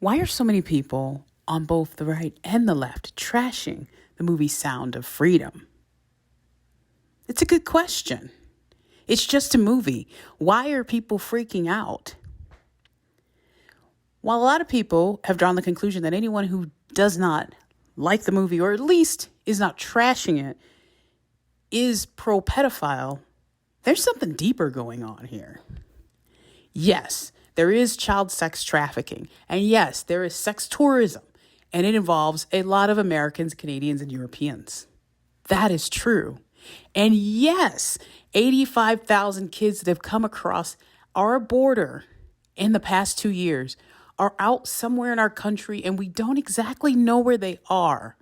Why are so many people on both the right and the left trashing the movie Sound of Freedom? It's a good question. It's just a movie. Why are people freaking out? While a lot of people have drawn the conclusion that anyone who does not like the movie, or at least is not trashing it, is pro-pedophile, there's something deeper going on here. Yes, there is child sex trafficking. And yes, there is sex tourism. And it involves a lot of Americans, Canadians, and Europeans. That is true. And yes, 85,000 kids that have come across our border in the past 2 years are out somewhere in our country and we don't exactly know where they are.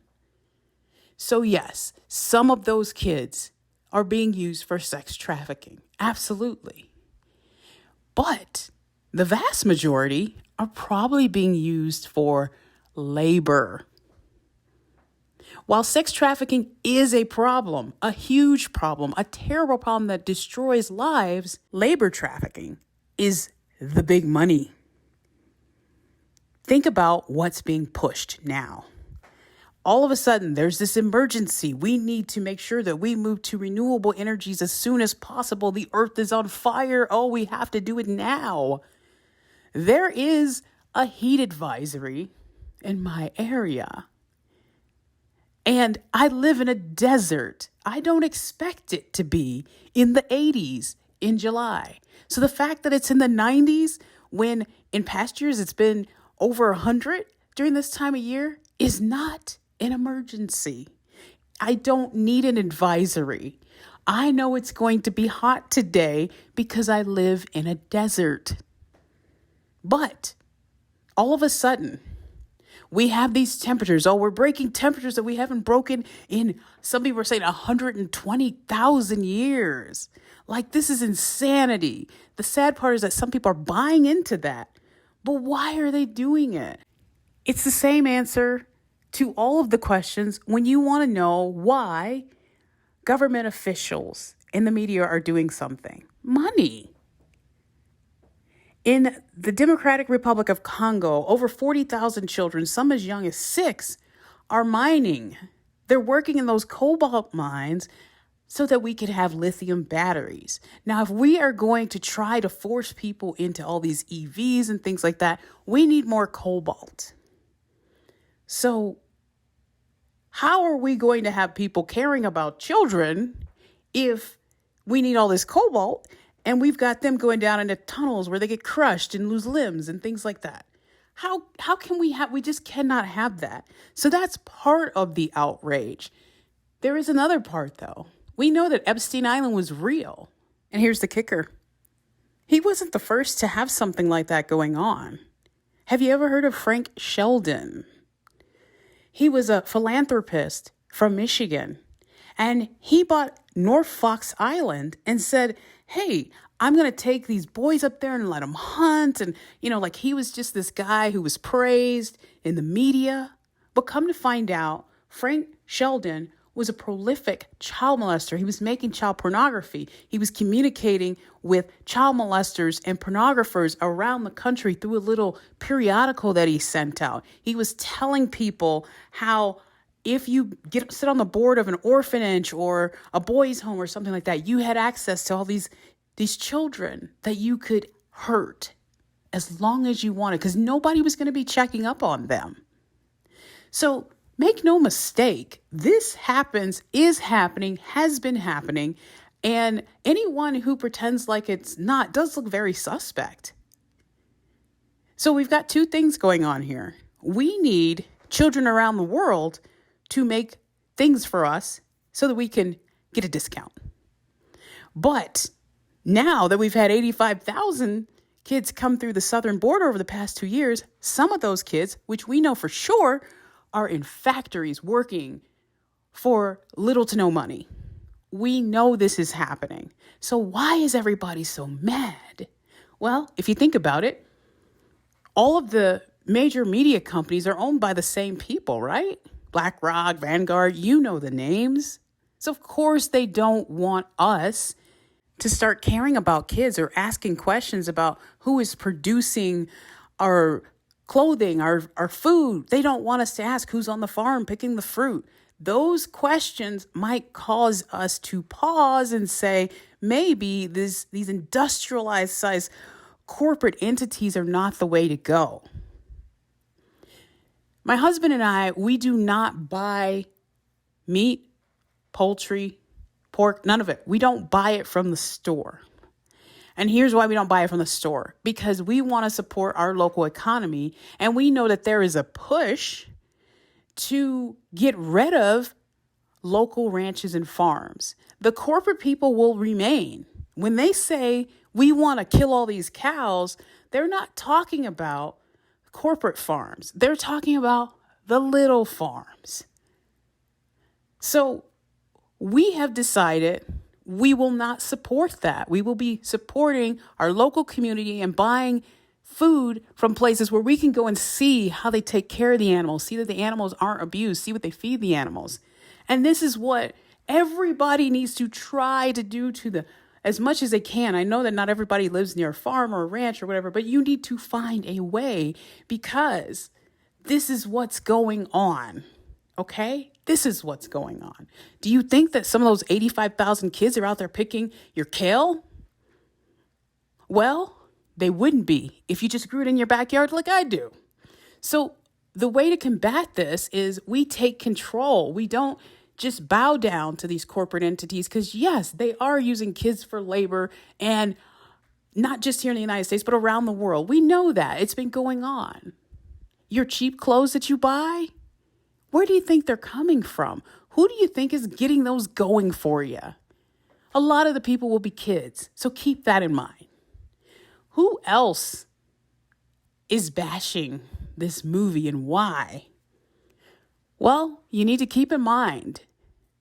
So yes, some of those kids are being used for sex trafficking. Absolutely. But the vast majority are probably being used for labor. While sex trafficking is a problem, a huge problem, a terrible problem that destroys lives, labor trafficking is the big money. Think about what's being pushed now. All of a sudden, there's this emergency. We need to make sure that we move to renewable energies as soon as possible. The earth is on fire. Oh, we have to do it now. There is a heat advisory in my area. And I live in a desert. I don't expect it to be in the 80s in July. So the fact that it's in the 90s when in past years it's been over 100 during this time of year is not an emergency. I don't need an advisory. I know it's going to be hot today because I live in a desert. But all of a sudden, we have these temperatures. Oh, we're breaking temperatures that we haven't broken in, some people are saying 120,000 years. Like, this is insanity. The sad part is that some people are buying into that. But why are they doing it? It's the same answer to all of the questions when you want to know why government officials in the media are doing something. Money. In the Democratic Republic of Congo, over 40,000 children, some as young as 6, are mining. They're working in those cobalt mines so that we could have lithium batteries. Now, if we are going to try to force people into all these EVs and things like that, we need more cobalt. So how are we going to have people caring about children if we need all this cobalt and we've got them going down into tunnels where they get crushed and lose limbs and things like that? How can we just cannot have that. So that's part of the outrage. There is another part, though. We know that Epstein Island was real. And here's the kicker. He wasn't the first to have something like that going on. Have you ever heard of Frank Sheldon? He was a philanthropist from Michigan. And he bought North Fox Island and said, hey, I'm going to take these boys up there and let them hunt. And, like he was just this guy who was praised in the media. But come to find out, Frank Sheldon was a prolific child molester. He was making child pornography. He was communicating with child molesters and pornographers around the country through a little periodical that he sent out. He was telling people how if you sit on the board of an orphanage or a boys' home or something like that, you had access to all these children that you could hurt as long as you wanted, because nobody was going to be checking up on them. So make no mistake, this is happening, has been happening, and anyone who pretends like it's not does look very suspect. So we've got two things going on here. We need children around the world to make things for us so that we can get a discount. But now that we've had 85,000 kids come through the southern border over the past 2 years, some of those kids, which we know for sure, are in factories working for little to no money. We know this is happening. So why is everybody so mad? Well, if you think about it, all of the major media companies are owned by the same people, right? BlackRock, Vanguard, you know the names. So of course they don't want us to start caring about kids or asking questions about who is producing our clothing, our food. They don't want us to ask who's on the farm picking the fruit. Those questions might cause us to pause and say, maybe these industrialized size corporate entities are not the way to go. My husband and I, we do not buy meat, poultry, pork, none of it. We don't buy it from the store. And here's why we don't buy it from the store. Because we want to support our local economy. And we know that there is a push to get rid of local ranches and farms. The corporate people will remain. When they say we want to kill all these cows, they're not talking about corporate farms. They're talking about the little farms. So we have decided we will not support that. We will be supporting our local community and buying food from places where we can go and see how they take care of the animals, see that the animals aren't abused, see what they feed the animals. And this is what everybody needs to try to do as much as they can. I know that not everybody lives near a farm or a ranch or whatever, but you need to find a way because this is what's going on. Okay? This is what's going on. Do you think that some of those 85,000 kids are out there picking your kale? Well, they wouldn't be if you just grew it in your backyard like I do. So the way to combat this is we take control. We don't just bow down to these corporate entities because, yes, they are using kids for labor, and not just here in the United States, but around the world. We know that. It's been going on. Your cheap clothes that you buy, where do you think they're coming from? Who do you think is getting those going for you? A lot of the people will be kids, so keep that in mind. Who else is bashing this movie and why? Well, you need to keep in mind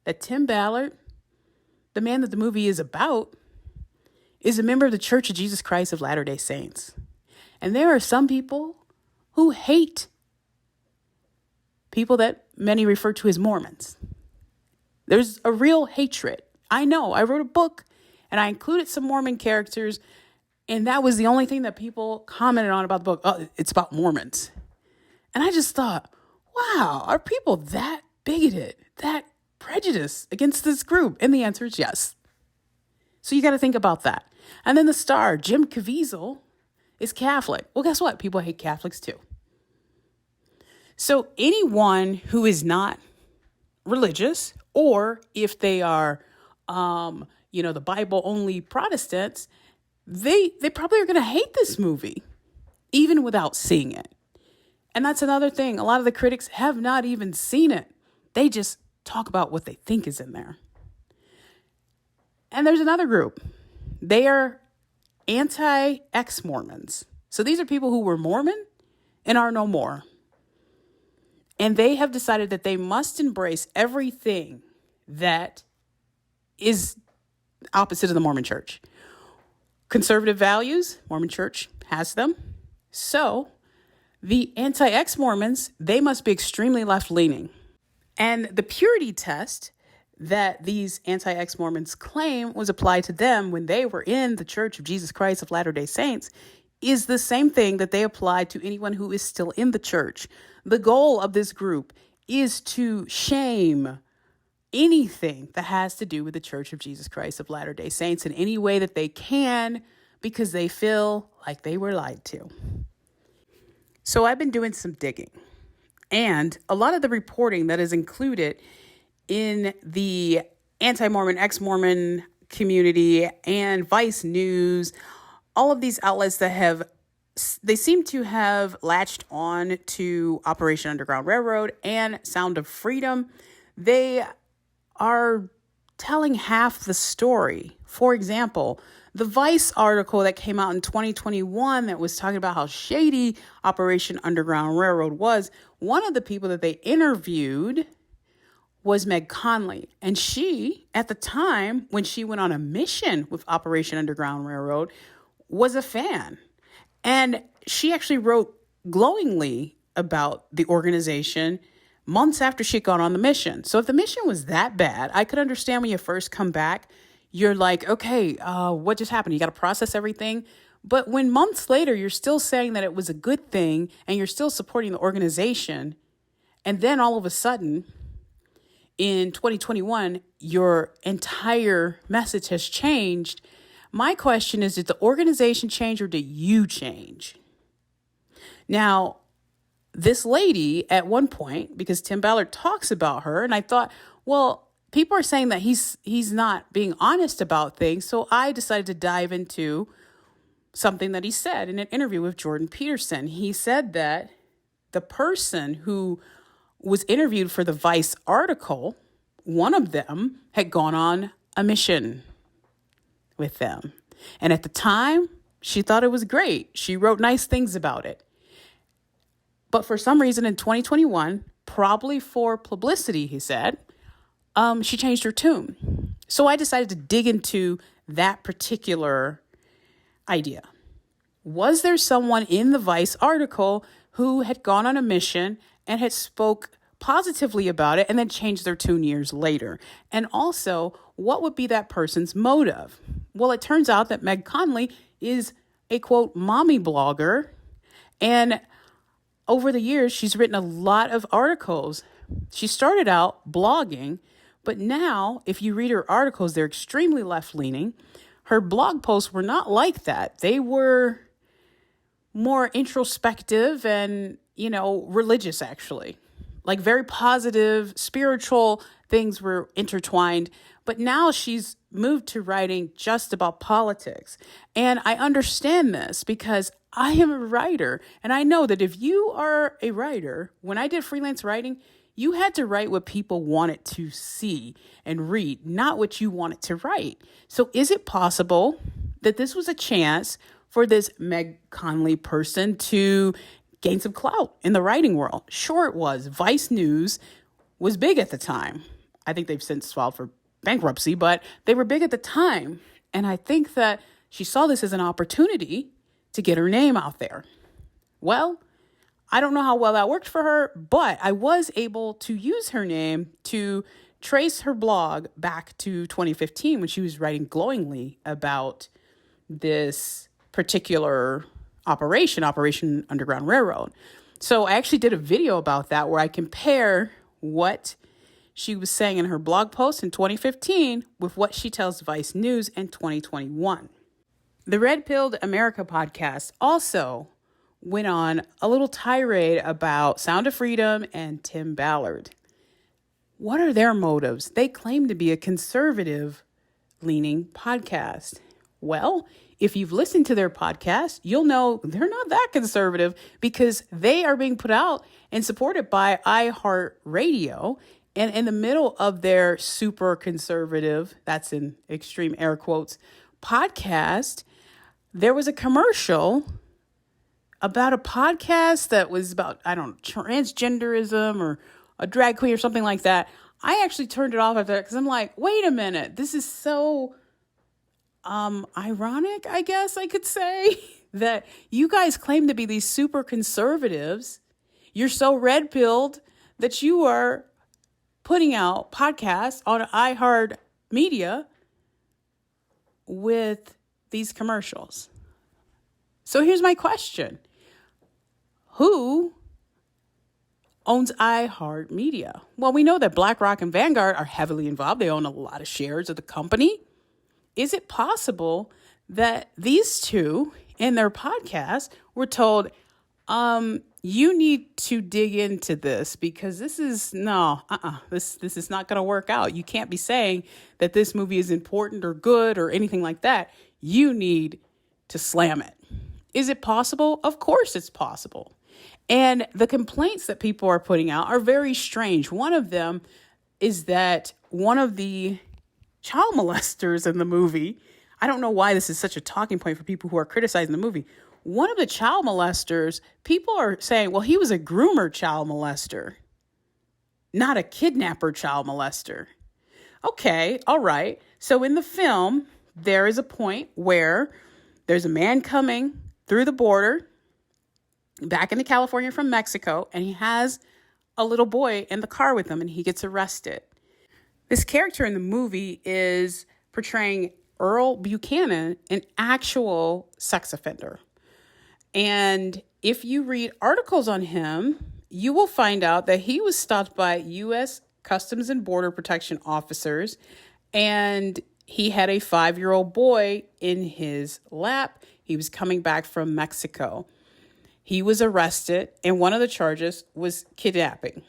that Tim Ballard, the man that the movie is about, is a member of the Church of Jesus Christ of Latter-day Saints. And there are some people who hate people that many refer to as Mormons. There's a real hatred. I know. I wrote a book and I included some Mormon characters, and that was the only thing that people commented on about the book. Oh, it's about Mormons. And I just thought, wow, are people that bigoted, that prejudiced against this group? And the answer is yes. So you got to think about that. And then the star, Jim Caviezel, is Catholic. Well, guess what? People hate Catholics too. So anyone who is not religious, or if they are, the Bible-only Protestants, they probably are going to hate this movie, even without seeing it. And that's another thing. A lot of the critics have not even seen it. They just talk about what they think is in there. And there's another group. They are anti-ex-Mormons. So these are people who were Mormon and are no more. And they have decided that they must embrace everything that is opposite of the Mormon Church. Conservative values, Mormon Church has them. So the anti-ex-Mormons, they must be extremely left-leaning. And the purity test that these anti-ex-Mormons claim was applied to them when they were in the Church of Jesus Christ of Latter-day Saints is the same thing that they apply to anyone who is still in the church. The goal of this group is to shame anything that has to do with the Church of Jesus Christ of Latter-day Saints in any way that they can, because they feel like they were lied to. So I've been doing some digging, and a lot of the reporting that is included in the anti-Mormon, ex-Mormon community and Vice News, all of these outlets they seem to have latched on to Operation Underground Railroad and Sound of Freedom. They are telling half the story. For example, the Vice article that came out in 2021 that was talking about how shady Operation Underground Railroad was, one of the people that they interviewed was Meg Conley. And she, at the time, when she went on a mission with Operation Underground Railroad, was a fan. And she actually wrote glowingly about the organization months after she'd gone on the mission. So if the mission was that bad, I could understand when you first come back, you're like, okay, what just happened? You got to process everything. But when months later, you're still saying that it was a good thing and you're still supporting the organization, and then all of a sudden, in 2021, your entire message has changed. My question is, did the organization change or did you change? Now, this lady at one point, because Tim Ballard talks about her, and I thought, well, people are saying that he's not being honest about things. So I decided to dive into something that he said in an interview with Jordan Peterson. He said that the person who was interviewed for the Vice article, one of them had gone on a mission with them. And at the time, she thought it was great. She wrote nice things about it. But for some reason in 2021, probably for publicity, he said, she changed her tune. So I decided to dig into that particular idea. Was there someone in the Vice article who had gone on a mission and had spoke positively about it and then changed their tune years later? And also, what would be that person's motive? Well, it turns out that Meg Conley is a, quote, mommy blogger. And over the years, she's written a lot of articles. She started out blogging, but now if you read her articles, they're extremely left-leaning. Her blog posts were not like that. They were more introspective and, religious, actually. Like very positive, spiritual things were intertwined. But now she's moved to writing just about politics. And I understand this because I am a writer. And I know that if you are a writer, when I did freelance writing, you had to write what people wanted to see and read, not what you wanted to write. So is it possible that this was a chance for this Meg Conley person to gain some clout in the writing world? Sure, it was. Vice News was big at the time. I think they've since filed for bankruptcy, but they were big at the time. And I think that she saw this as an opportunity to get her name out there. Well, I don't know how well that worked for her, but I was able to use her name to trace her blog back to 2015 when she was writing glowingly about this particular Operation Underground Railroad. So I actually did a video about that where I compare what she was saying in her blog post in 2015 with what she tells Vice News in 2021. The Red Pilled America podcast also went on a little tirade about Sound of Freedom and Tim Ballard. What are their motives? They claim to be a conservative-leaning podcast. Well, if you've listened to their podcast, you'll know they're not that conservative because they are being put out and supported by iHeartRadio. And in the middle of their super conservative, that's in extreme air quotes, podcast, there was a commercial about a podcast that was about, transgenderism or a drag queen or something like that. I actually turned it off after that because I'm like, wait a minute, this is so ironic, I guess I could say, that you guys claim to be these super conservatives. You're so red-pilled that you are putting out podcasts on iHeart Media with these commercials. So here's my question. Who owns iHeart Media? Well, we know that BlackRock and Vanguard are heavily involved. They own a lot of shares of the company. Is it possible that these two in their podcast were told, you need to dig into this because this is this is not going to work out. You can't be saying that this movie is important or good or anything like that. You need to slam it. Is it possible? Of course it's possible. And the complaints that people are putting out are very strange. One of them is that one of the child molesters in the movie, I don't know why this is such a talking point for people who are criticizing the movie. One of the child molesters, people are saying, well, he was a groomer child molester, not a kidnapper child molester. Okay, all right. So in the film, there is a point where there's a man coming through the border back into California from Mexico, and he has a little boy in the car with him, and he gets arrested. This character in the movie is portraying Earl Buchanan an actual sex offender. And if you read articles on him, you will find out that he was stopped by U.S. Customs and Border Protection officers, and he had a 5-year-old boy in his lap. He was coming back from Mexico. He was arrested, and one of the charges was kidnapping.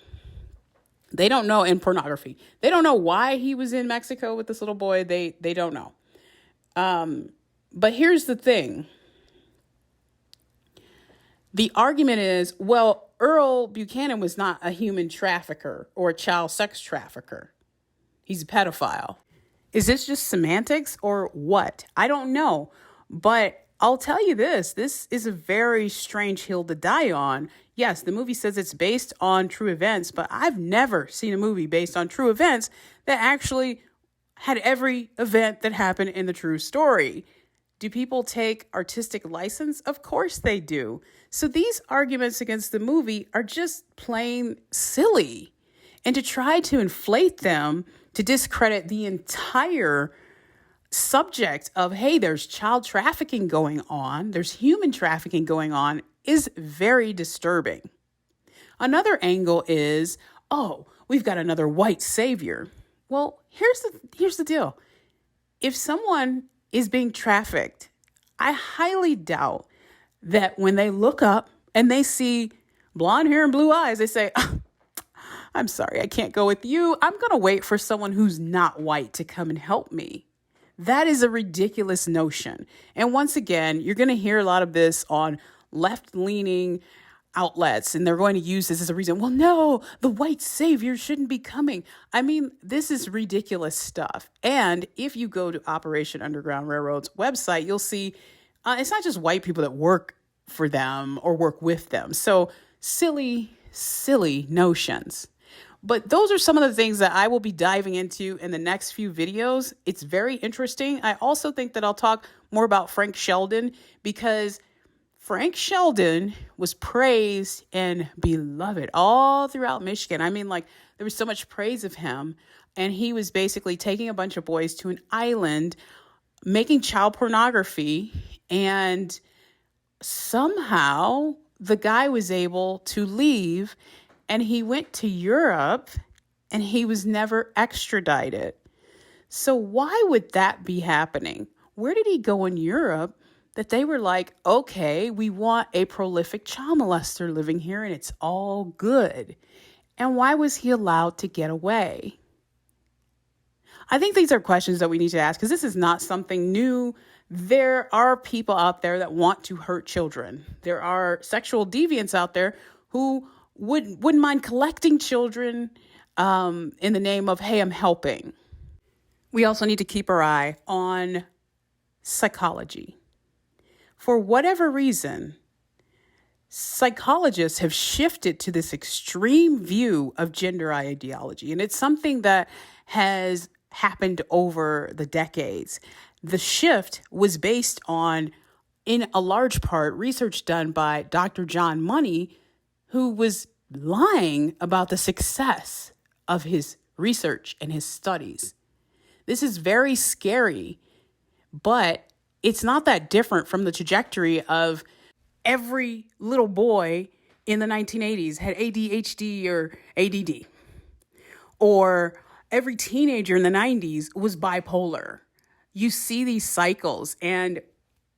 They don't know, in pornography. They don't know why he was in Mexico with this little boy. They don't know. But here's the thing. The argument is, well, Earl Buchanan was not a human trafficker or a child sex trafficker. He's a pedophile. Is this just semantics or what? I don't know. But I'll tell you this is a very strange hill to die on. Yes, the movie says it's based on true events, but I've never seen a movie based on true events that actually had every event that happened in the true story. Do people take artistic license? Of course they do. So these arguments against the movie are just plain silly. And to try to inflate them, to discredit the entire subject of, hey, there's child trafficking going on, there's human trafficking going on, is very disturbing. Another angle is, oh, we've got another white savior. Well, here's the deal. If someone is being trafficked, I highly doubt that when they look up and they see blonde hair and blue eyes, they say, oh, I'm sorry, I can't go with you. I'm going to wait for someone who's not white to come and help me. That is a ridiculous notion. And once again, you're going to hear a lot of this on left-leaning outlets, and they're going to use this as a reason. Well, no, the white savior shouldn't be coming. I mean, this is ridiculous stuff. And if you go to Operation Underground Railroad's website, you'll see it's not just white people that work for them or work with them. So silly notions. But those are some of the things that I will be diving into in the next few videos. It's very interesting. I also think that I'll talk more about Frank Sheldon, because Frank Sheldon was praised and beloved all throughout Michigan. I mean, like, there was so much praise of him. And he was basically taking a bunch of boys to an island, making child pornography. And somehow the guy was able to leave, and he went to Europe, and he was never extradited. So why would that be happening? Where did he go in Europe that they were like, okay, we want a prolific child molester living here and it's all good? And why was he allowed to get away? I think these are questions that we need to ask, because this is not something new. There are people out there that want to hurt children. There are sexual deviants out there who wouldn't mind collecting children in the name of, hey, I'm helping. We also need to keep our eye on psychology. For whatever reason, psychologists have shifted to this extreme view of gender ideology, and it's something that has happened over the decades. The shift was based on, in a large part, research done by Dr. John Money, who was lying about the success of his research and his studies. This is very scary, but it's not that different from the trajectory of every little boy in the 1980s had ADHD or ADD, or every teenager in the 90s was bipolar. You see these cycles, and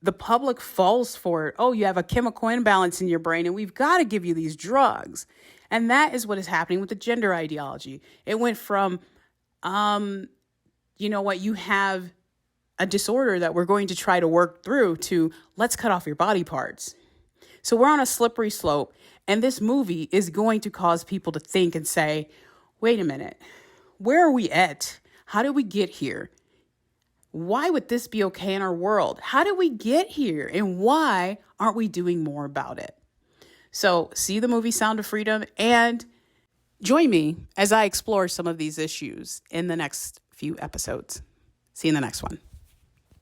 the public falls for it. Oh, you have a chemical imbalance in your brain, and we've got to give you these drugs. And that is what is happening with the gender ideology. It went from, you have a disorder that we're going to try to work through, to let's cut off your body parts. So we're on a slippery slope, and this movie is going to cause people to think and say, wait a minute, where are we at? How did we get here? Why would this be okay in our world? How did we get here? And why aren't we doing more about it? So see the movie Sound of Freedom and join me as I explore some of these issues in the next few episodes. See you in the next one.